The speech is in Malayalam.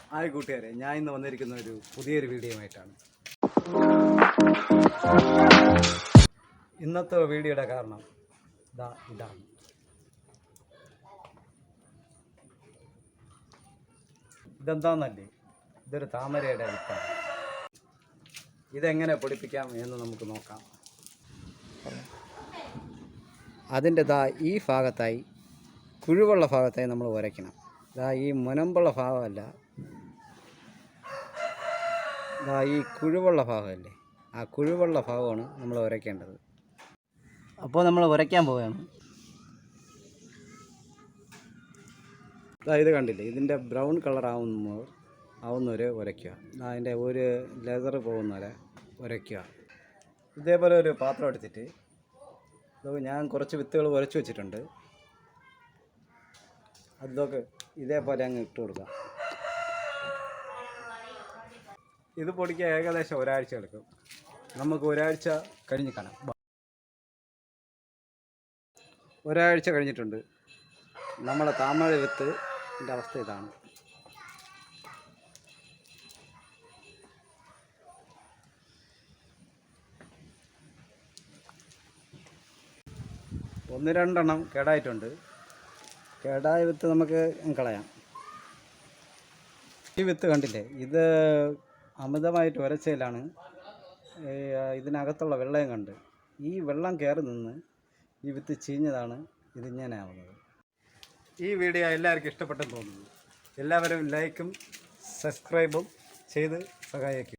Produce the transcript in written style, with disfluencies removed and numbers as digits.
ഹായ് കൂട്ടുകാരെ, ഞാൻ ഇന്ന് വന്നിരിക്കുന്ന ഒരു പുതിയൊരു വീഡിയോയുമായിട്ടാണ്. ഇന്നത്തെ വീഡിയോയുടെ കാരണം ഇതാണ്. ഇതെന്താണെന്നല്ലേ, ഇതൊരു താമരയുടെ വിത്താണ്. ഇതെങ്ങനെ പൊടിപ്പിക്കാം എന്ന് നമുക്ക് നോക്കാം. അതിൻ്റെ ഈ ഭാഗത്തായി, കുഴിവുള്ള ഭാഗത്തായി നമ്മൾ ഉരയ്ക്കണം. ഈ മുനമ്പുള്ള ഭാഗമല്ല, ഈ കുഴിവുള്ള ഭാഗമല്ലേ, ആ കുഴിവുള്ള ഭാഗമാണ് നമ്മൾ ഉരയ്ക്കേണ്ടത്. അപ്പോൾ നമ്മൾ ഉരയ്ക്കാൻ പോവുകയാണ്. ഇത് കണ്ടില്ലേ, ഇതിൻ്റെ ബ്രൗൺ കളർ ആവുന്നവരെ ഉരയ്ക്കുക. അതിൻ്റെ ഒരു ലെതർ പോകുന്നവരെ ഉരയ്ക്കുക. ഇതേപോലെ ഒരു പാത്രം എടുത്തിട്ട് ഞാൻ കുറച്ച് വിത്തുകൾ ഉരച്ച് വെച്ചിട്ടുണ്ട്. അതൊക്കെ ഇതേപോലെ അങ്ങ് ഇട്ട് കൊടുക്കാം. ഇത് പൊടിക്കാൻ ഏകദേശം ഒരാഴ്ച എടുക്കും. നമുക്ക് ഒരാഴ്ച കഴിഞ്ഞ് കാണാം. ഒരാഴ്ച കഴിഞ്ഞിട്ടുണ്ട്. നമ്മളെ താമര വിത്തിൻ്റെ അവസ്ഥ ഇതാണ്. ഒന്ന് രണ്ടെണ്ണം കേടായിട്ടുണ്ട്. കേടായ വിത്ത് നമുക്ക് കളയാം. ഈ വിത്ത് കണ്ടില്ലേ, ഇത് അമിതമായിട്ട് ഉരച്ചതിലാണ് ഇതിനകത്തുള്ള വെള്ളം കണ്ട് ഈ വെള്ളം കയറി നിന്ന് ഈ വിത്ത് ചീഞ്ഞതാണ് ഇതിങ്ങനെ ആവുന്നത്. ഈ വീഡിയോ എല്ലാവർക്കും ഇഷ്ടപ്പെട്ടെന്ന് തോന്നുന്നു. എല്ലാവരും ലൈക്കും സബ്സ്ക്രൈബും ചെയ്ത് സഹായിക്കുക.